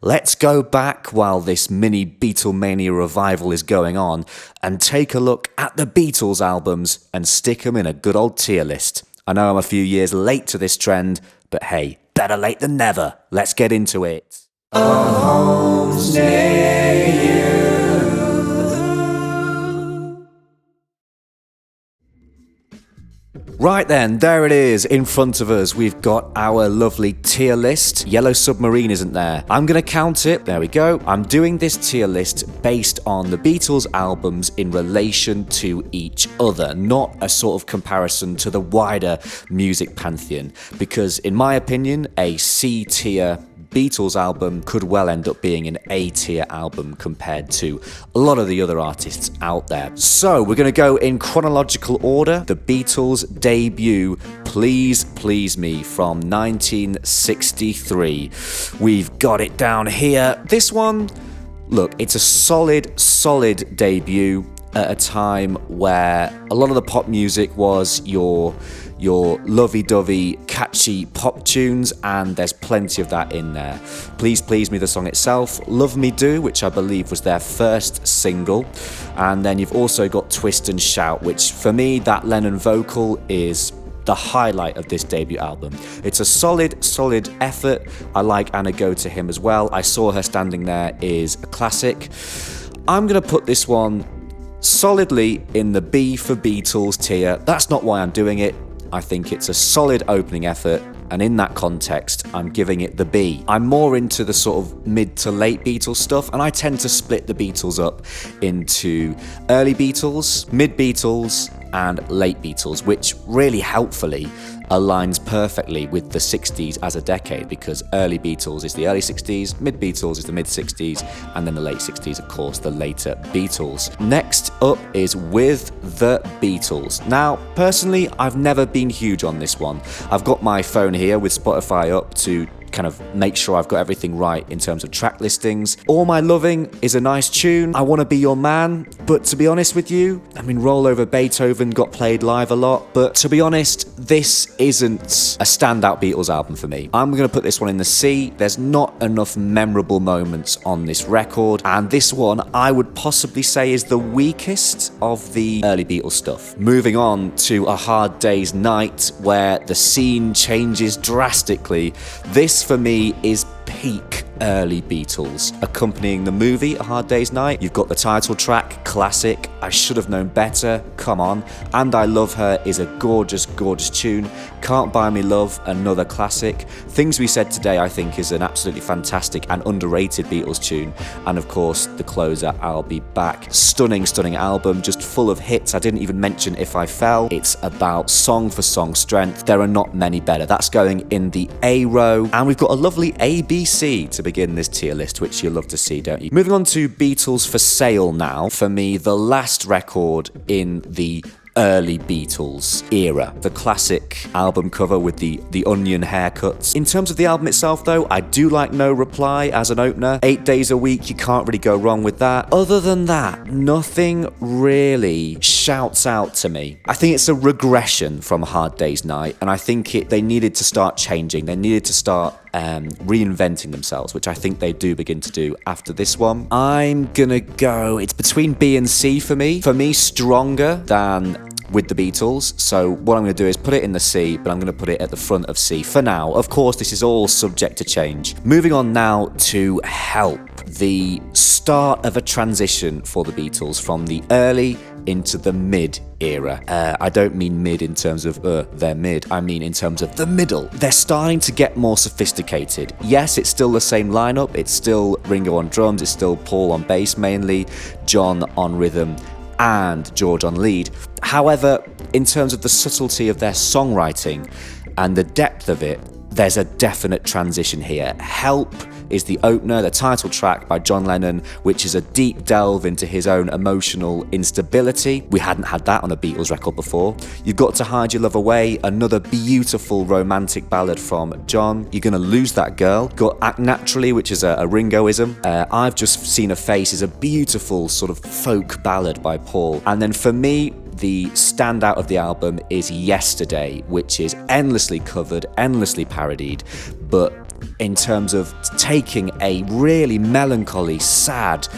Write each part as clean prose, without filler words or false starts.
Let's go back while this mini Beatlemania revival is going on and take a look at the Beatles albums and stick them in a good old tier list. I know I'm a few years late to this trend, but hey, better late than never. Let's get into it. A home's near you. Right then, there it is in front of us. We've got our lovely tier list. Yellow Submarine isn't there. I'm going to count it. There we go. I'm doing this tier list based on the Beatles albums in relation to each other, not a sort of comparison to the wider music pantheon. Because in my opinion, a C tier Beatles album could well end up being an A-tier album compared to a lot of the other artists out there. So we're going to go in chronological order. The Beatles debut, Please Please Me from 1963. We've got it down here. This one, look, it's a solid debut at a time where a lot of the pop music was your lovey-dovey, catchy pop tunes, and there's plenty of that in there. Please Please Me, the song itself, Love Me Do, which I believe was their first single, and then you've also got Twist and Shout, which for me, that Lennon vocal is the highlight of this debut album. It's a solid effort. I like Anna Go to Him as well. I Saw Her Standing There is a classic. I'm going to put this one solidly in the B for Beatles tier. That's not why I'm doing it. I think it's a solid opening effort, and in that context, I'm giving it the B. I'm more into the sort of mid to late Beatles stuff, and I tend to split the Beatles up into early Beatles, mid Beatles, and late Beatles, which really helpfully aligns perfectly with the 60s as a decade, because early Beatles is the early 60s, mid Beatles is the mid 60s, and then the late 60s, of course, the later Beatles. Next up is With the Beatles. Now, personally, I've never been huge on this one. I've got my phone here with Spotify up to kind of make sure I've got everything right in terms of track listings. All My Loving is a nice tune. I Wanna Be Your Man, but to be honest with you, I mean, Roll Over Beethoven got played live a lot, but to be honest, this isn't a standout Beatles album for me. I'm gonna put this one in the C. There's not enough memorable moments on this record, and this one I would possibly say is the weakest of the early Beatles stuff. Moving on to A Hard Day's Night, where the scene changes drastically. This for me is peak early Beatles. Accompanying the movie A Hard Day's Night, you've got the title track, classic, I Should Have Known Better, come on, and I Love Her is a gorgeous tune. Can't Buy Me Love, another classic. Things We Said Today, I think, is an absolutely fantastic and underrated Beatles tune, and of course the closer, I'll Be Back. Stunning album, just full of hits. I didn't even mention If I Fell. It's about song for song strength. There are not many better. That's going in the A row, and we've got a lovely ABC to begin this tier list, which you love to see, don't you? Moving on to Beatles for Sale now. For me, the last record in the early Beatles era. The classic album cover with the onion haircuts. In terms of the album itself though, I do like No Reply as an opener. 8 Days a Week, you can't really go wrong with that. Other than that, nothing really shouts out to me. I think it's a regression from Hard Day's Night, and I think they needed to start changing. They needed to start reinventing themselves, which I think they do begin to do after this one. I'm gonna go, it's between B and C for me. For me, stronger than With the Beatles. So what I'm going to do is put it in the C, but I'm going to put it at the front of C for now. Of course, this is all subject to change. Moving on now to Help, the start of a transition for the Beatles from the early into the mid era. I don't mean mid in terms of they're mid, I mean in terms of the middle. They're starting to get more sophisticated. Yes, it's still the same lineup, it's still Ringo on drums, it's still Paul on bass mainly, John on rhythm, and George on lead. However, in terms of the subtlety of their songwriting and the depth of it, there's a definite transition here. Help is the opener, the title track by John Lennon, which is a deep delve into his own emotional instability. We hadn't had that on a Beatles record before. You've Got to Hide Your Love Away, another beautiful romantic ballad from John. You're Gonna Lose That Girl. Got Act Naturally, which is a Ringoism. I've Just Seen a Face is a beautiful sort of folk ballad by Paul. And then for me, the standout of the album is Yesterday, which is endlessly covered, endlessly parodied, but in terms of taking a really melancholy, sad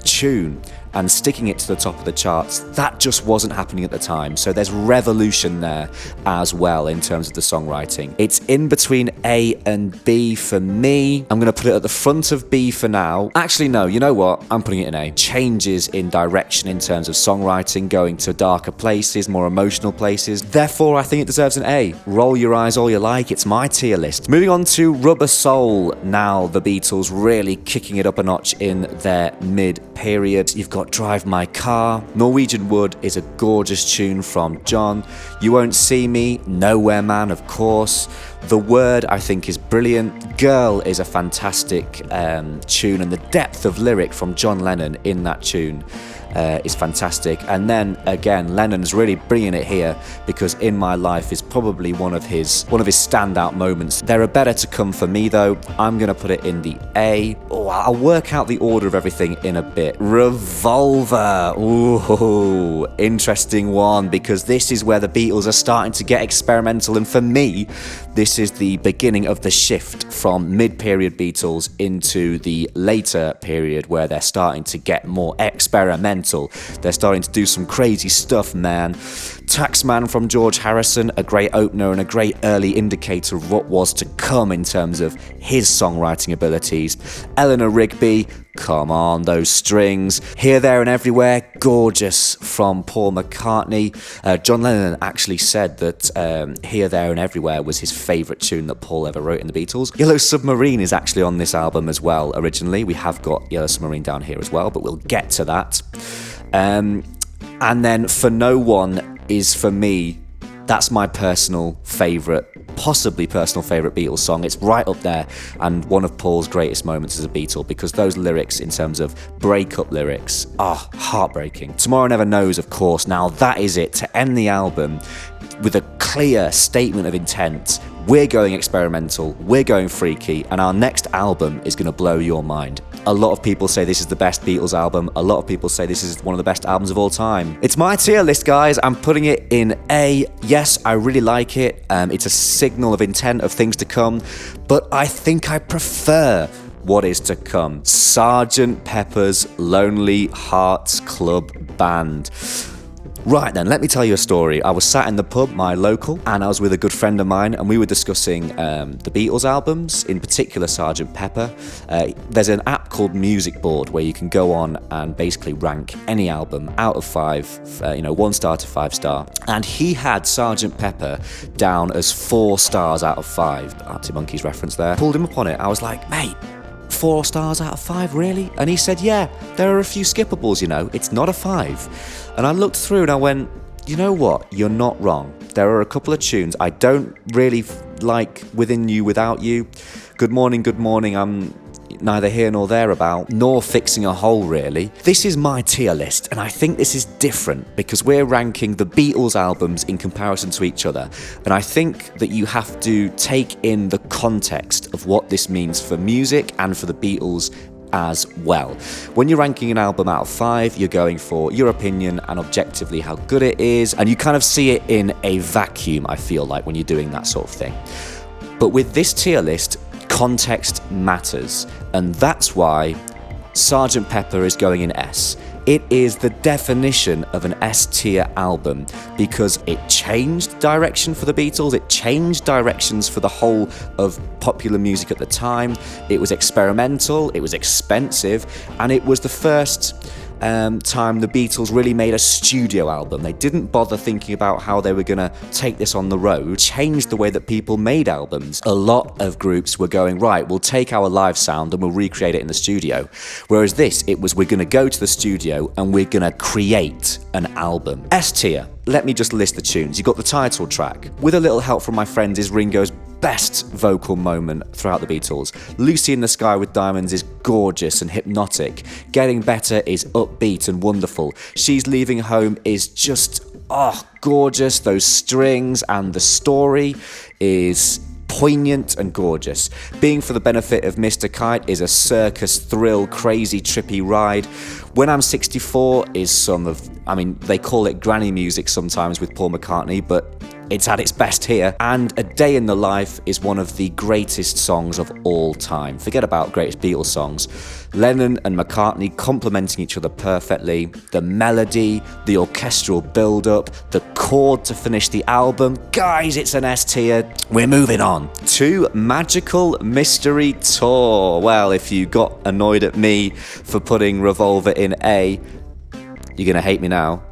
tune and sticking it to the top of the charts, that just wasn't happening at the time. So there's revolution there as well in terms of the songwriting. It's in between A and B for me. I'm going to put it at the front of B for now. Actually, no, you know what? I'm putting it in A. Changes in direction in terms of songwriting, going to darker places, more emotional places. Therefore, I think it deserves an A. Roll your eyes all you like. It's my tier list. Moving on to Rubber Soul. Now the Beatles really kicking it up a notch in their mid-period. You've got Drive My Car. Norwegian Wood is a gorgeous tune from John. You Won't See Me, Nowhere Man, of course. The Word, I think, is brilliant. Girl is a fantastic tune, and the depth of lyric from John Lennon in that tune is fantastic. And then again, Lennon's really bringing it here, because In My Life is probably one of his standout moments. There are better to come for me though. I'm gonna put it in the A. Oh, I'll work out the order of everything in a bit. Revolver. Ooh, interesting one, because this is where the Beatles are starting to get experimental, and for me, this is the beginning of the shift from mid-period Beatles into the later period where they're starting to get more experimental. They're starting to do some crazy stuff, man. Taxman from George Harrison, a great opener and a great early indicator of what was to come in terms of his songwriting abilities. Eleanor Rigby, come on, those strings. Here, There and Everywhere, gorgeous from Paul McCartney. John Lennon actually said that Here, There and Everywhere was his favourite tune that Paul ever wrote in the Beatles. Yellow Submarine is actually on this album as well originally. We have got Yellow Submarine down here as well, but we'll get to that. And then For No One is, for me, that's my personal favourite, possibly personal favourite Beatles song. It's right up there and one of Paul's greatest moments as a Beatle, because those lyrics in terms of breakup lyrics are heartbreaking. Tomorrow Never Knows, of course. Now that is it to end the album with a clear statement of intent. We're going experimental, we're going freaky, and our next album is going to blow your mind. A lot of people say this is the best Beatles album. A lot of people say this is one of the best albums of all time. It's my tier list, guys. I'm putting it in A. Yes, I really like it. It's a signal of intent of things to come, but I think I prefer what is to come. Sgt. Pepper's Lonely Hearts Club Band. Right then, let me tell you a story. I was sat in the pub, my local, and I was with a good friend of mine, and we were discussing the Beatles albums, in particular Sgt. Pepper. There's an app called Music Board where you can go on and basically rank any album out of 5, 1 star to 5 star. And he had Sgt. Pepper down as 4 stars out of 5. Arctic Monkeys reference there. Pulled him up on it. I was like, mate, 4 stars out of 5, really? And he said, yeah, there are a few skippables, it's not a 5. And I looked through and I went, you know what, you're not wrong. There are a couple of tunes I don't really like. Within You, Without You, Good Morning, I'm neither here nor there about, nor Fixing a Hole, really. This is my tier list, and I think this is different because we're ranking the Beatles albums in comparison to each other, and I think that you have to take in the context of what this means for music and for the Beatles as well. When you're ranking an album out of 5, you're going for your opinion and objectively how good it is, and you kind of see it in a vacuum, I feel like, when you're doing that sort of thing. But with this tier list, context matters, and that's why Sgt. Pepper is going in S. It is the definition of an S-tier album because it changed direction for the Beatles, it changed directions for the whole of popular music at the time. It was experimental, it was expensive, and it was the first time the Beatles really made a studio album. They didn't bother thinking about how they were going to take this on the road. Changed the way that people made albums. A lot of groups were going, right, we'll take our live sound and we'll recreate it in the studio. Whereas this, it was, we're going to go to the studio and we're going to create an album. S tier. Let me just list the tunes. You got the title track. With a little help from my friends is Ringo's best vocal moment throughout the Beatles. Lucy in the Sky with Diamonds is gorgeous and hypnotic. Getting Better is upbeat and wonderful. She's Leaving Home is just, gorgeous. Those strings and the story is poignant and gorgeous. Being for the Benefit of Mr. Kite is a circus thrill, crazy, trippy ride. When I'm 64 is some of, they call it granny music sometimes with Paul McCartney, but it's at its best here. And A Day in the Life is one of the greatest songs of all time. Forget about greatest Beatles songs. Lennon and McCartney complementing each other perfectly. The melody, the orchestral build-up, the chord to finish the album. Guys, it's an S tier. We're moving on to Magical Mystery Tour. Well, if you got annoyed at me for putting Revolver in A, you're gonna hate me now.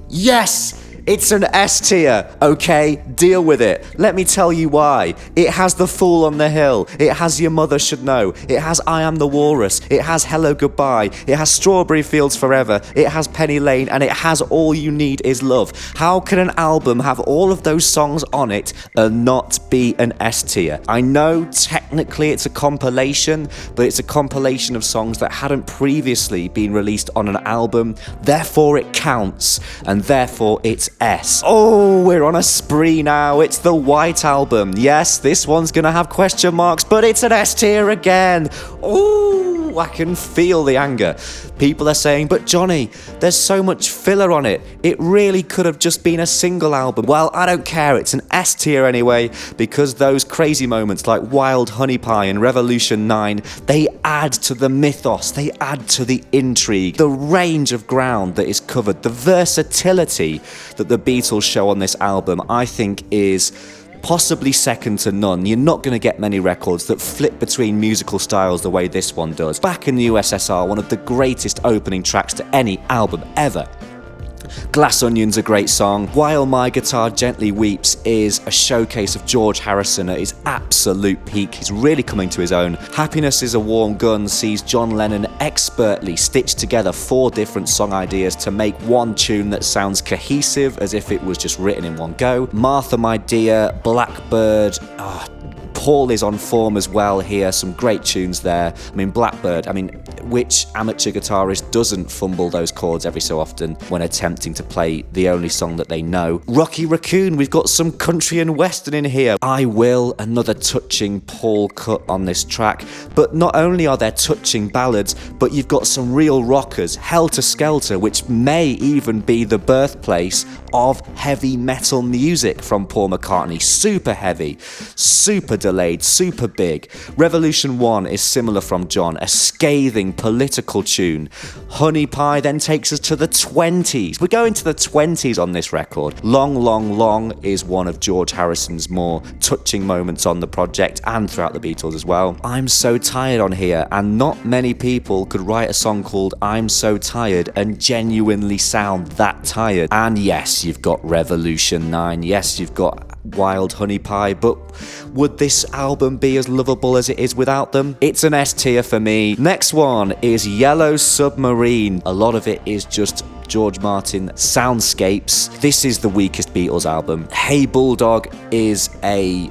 Yes! It's an S tier, okay? Deal with it. Let me tell you why. It has The Fool on the Hill. It has Your Mother Should Know. It has I Am the Walrus. It has Hello Goodbye. It has Strawberry Fields Forever. It has Penny Lane. And it has All You Need Is Love. How can an album have all of those songs on it and not be an S tier? I know technically it's a compilation, but it's a compilation of songs that hadn't previously been released on an album. Therefore it counts, and therefore it's S. Oh, we're on a spree now. It's the White Album. Yes, this one's gonna have question marks, but it's an S tier again. Oh, I can feel the anger. People are saying, but Johnny, there's so much filler on it. It really could have just been a single album. Well, I don't care. It's an S tier anyway, because those crazy moments like Wild Honey Pie and Revolution 9, they add to the mythos. They add to the intrigue, the range of ground that is covered, the versatility that the Beatles show on this album, I think is possibly second to none. You're not going to get many records that flip between musical styles the way this one does. Back in the USSR, one of the greatest opening tracks to any album ever. Glass Onion's a great song. While My Guitar Gently Weeps is a showcase of George Harrison at his absolute peak. He's really coming to his own. Happiness is a Warm Gun sees John Lennon expertly stitch together 4 different song ideas to make one tune that sounds cohesive as if it was just written in one go. Martha My Dear, Blackbird, Paul is on form as well here, some great tunes there. I mean, Blackbird, which amateur guitarist doesn't fumble those chords every so often when attempting to play the only song that they know? Rocky Raccoon, we've got some country and western in here. I Will, another touching Paul cut on this track. But not only are there touching ballads, but you've got some real rockers. Helter Skelter, which may even be the birthplace of heavy metal music from Paul McCartney. Super heavy, super delayed, super big. Revolution 1 is similar from John, a scathing political tune. Honey Pie then takes us to the 20s. We're going to the 20s on this record. Long, Long, Long is one of George Harrison's more touching moments on the project and throughout the Beatles as well. I'm So Tired on here, and not many people could write a song called I'm So Tired and genuinely sound that tired. And yes, you've got Revolution 9, yes, you've got Wild Honey Pie, but would this album be as lovable as it is without them? It's an S tier for me. Next one is Yellow Submarine. A lot of it is just George Martin soundscapes. This is the weakest Beatles album. Hey Bulldog is a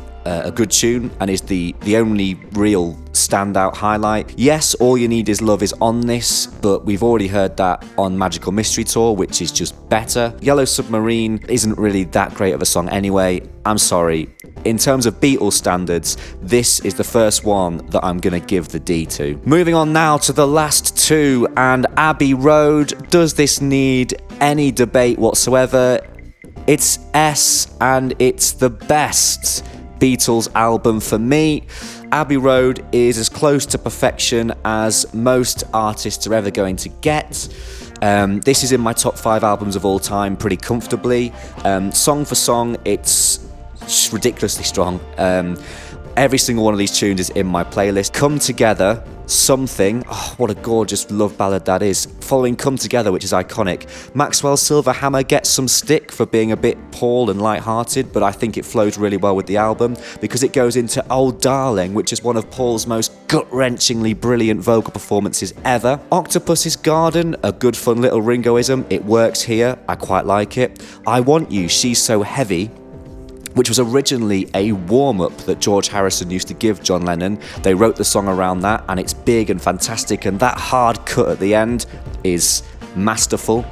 good tune and is the only real standout highlight. Yes, All You Need Is Love is on this, but we've already heard that on Magical Mystery Tour, which is just better. Yellow Submarine isn't really that great of a song anyway. I'm sorry. In terms of Beatles standards, this is the first one that I'm going to give the D to. Moving on now to the last two, and Abbey Road. Does this need any debate whatsoever? It's S, and it's the best Beatles album for me. Abbey Road is as close to perfection as most artists are ever going to get. This is in my top 5 albums of all time pretty comfortably. Song for song, it's ridiculously strong. Every single one of these tunes is in my playlist. Come Together, Something, oh, what a gorgeous love ballad that is. Following Come Together, which is iconic. Maxwell's Silver Hammer gets some stick for being a bit Paul and light-hearted, but I think it flows really well with the album because it goes into Oh Darling, which is one of Paul's most gut-wrenchingly brilliant vocal performances ever. Octopus's Garden, a good fun little Ringoism. It works here, I quite like it. I Want You, She's So Heavy, which was originally a warm-up that George Harrison used to give John Lennon. They wrote the song around that, and it's big and fantastic, and that hard cut at the end is masterful.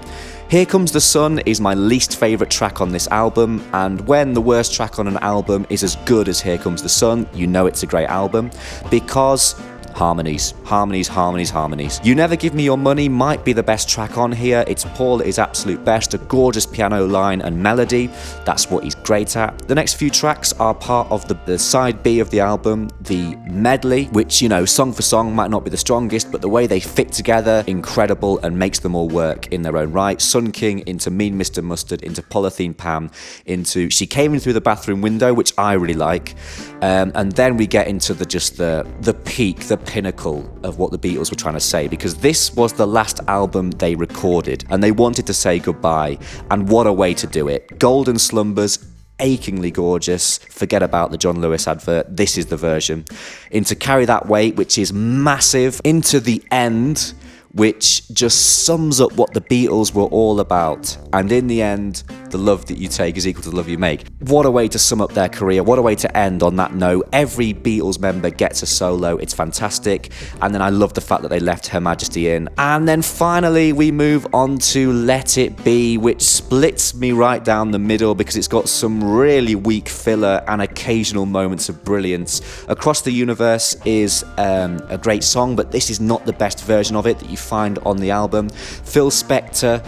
Here Comes the Sun is my least favourite track on this album, and when the worst track on an album is as good as Here Comes the Sun, you know it's a great album, because Harmonies, harmonies, harmonies, harmonies. You Never Give Me Your Money might be the best track on here. It's Paul at his absolute best, a gorgeous piano line and melody. That's what he's great at. The next few tracks are part of the side B of the album, the medley, which, you know, song for song might not be the strongest, but the way they fit together, incredible, and makes them all work in their own right. Sun King into Mean Mr. Mustard, into Polythene Pam, into She Came In Through the Bathroom Window, which I really like. And then we get into the peak, the pinnacle of what the Beatles were trying to say, because this was the last album they recorded and they wanted to say goodbye, and what a way to do it. Golden Slumbers, achingly gorgeous. Forget about the John Lewis advert, this is the version. Into Carry That Weight, which is massive. Into The End, which just sums up what the Beatles were all about. And in the end, the love that you take is equal to the love you make. What a way to sum up their career. What a way to end on that note. Every Beatles member gets a solo. It's fantastic. And then I love the fact that they left Her Majesty in. And then finally, we move on to Let It Be, which splits me right down the middle because it's got some really weak filler and occasional moments of brilliance. Across the Universe is a great song, but this is not the best version of it that you find on the album. Phil Spector,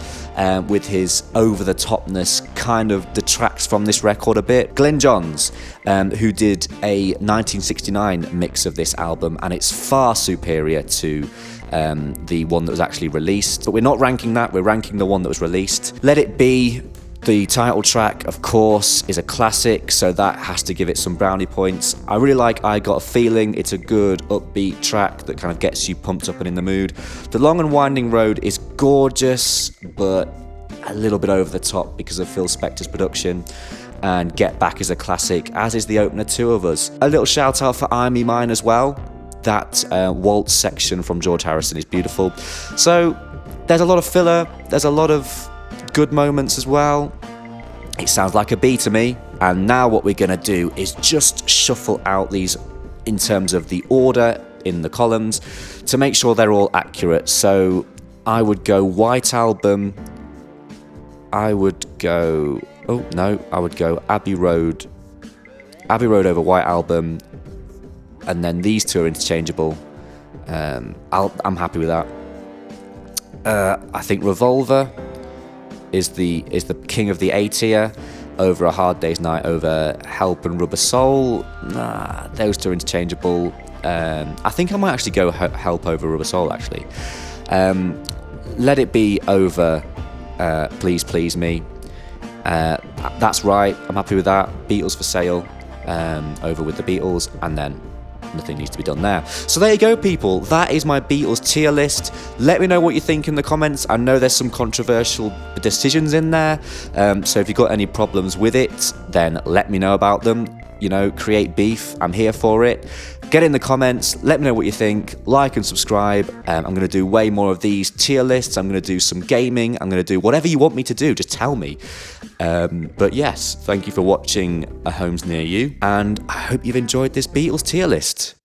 with his over-the-topness, kind of detracts from this record a bit. Glenn Johns, who did a 1969 mix of this album, and it's far superior to the one that was actually released. But we're not ranking that, we're ranking the one that was released. Let It Be, the title track, of course, is a classic, so that has to give it some brownie points. I really like I Got a Feeling. It's a good upbeat track that kind of gets you pumped up and in the mood. The Long and Winding Road is gorgeous, but a little bit over the top because of Phil Spector's production. And Get Back is a classic, as is the opener Two of Us. A little shout out for I Me Mine as well. That waltz section from George Harrison is beautiful. So there's a lot of filler, there's a lot of good moments as well. It sounds like a B to me. And now what we're going to do is just shuffle out these in terms of the order in the columns to make sure they're all accurate. So I would go White Album. I would go Abbey Road over White Album, and then these two are interchangeable. I'm happy with that. I think Revolver is the king of the A tier over A Hard Day's Night, over Help and Rubber Soul. Nah, those two are interchangeable. I think I might actually go Help over Rubber Soul, actually. Let It Be over Please Please Me. That's right, I'm happy with that. Beatles for Sale over with the Beatles, and then nothing needs to be done there. So there you go, people. That is my Beatles tier list. Let me know what you think in the comments. I know there's some controversial decisions in there, so if you've got any problems with it, then let me know about them. You know, create beef. I'm here for it. Get in the comments. Let me know what you think. Like and subscribe. I'm going to do way more of these tier lists. I'm going to do some gaming. I'm going to do whatever you want me to do. Just tell me. But yes, thank you for watching A Home's Near You, and I hope you've enjoyed this Beatles tier list.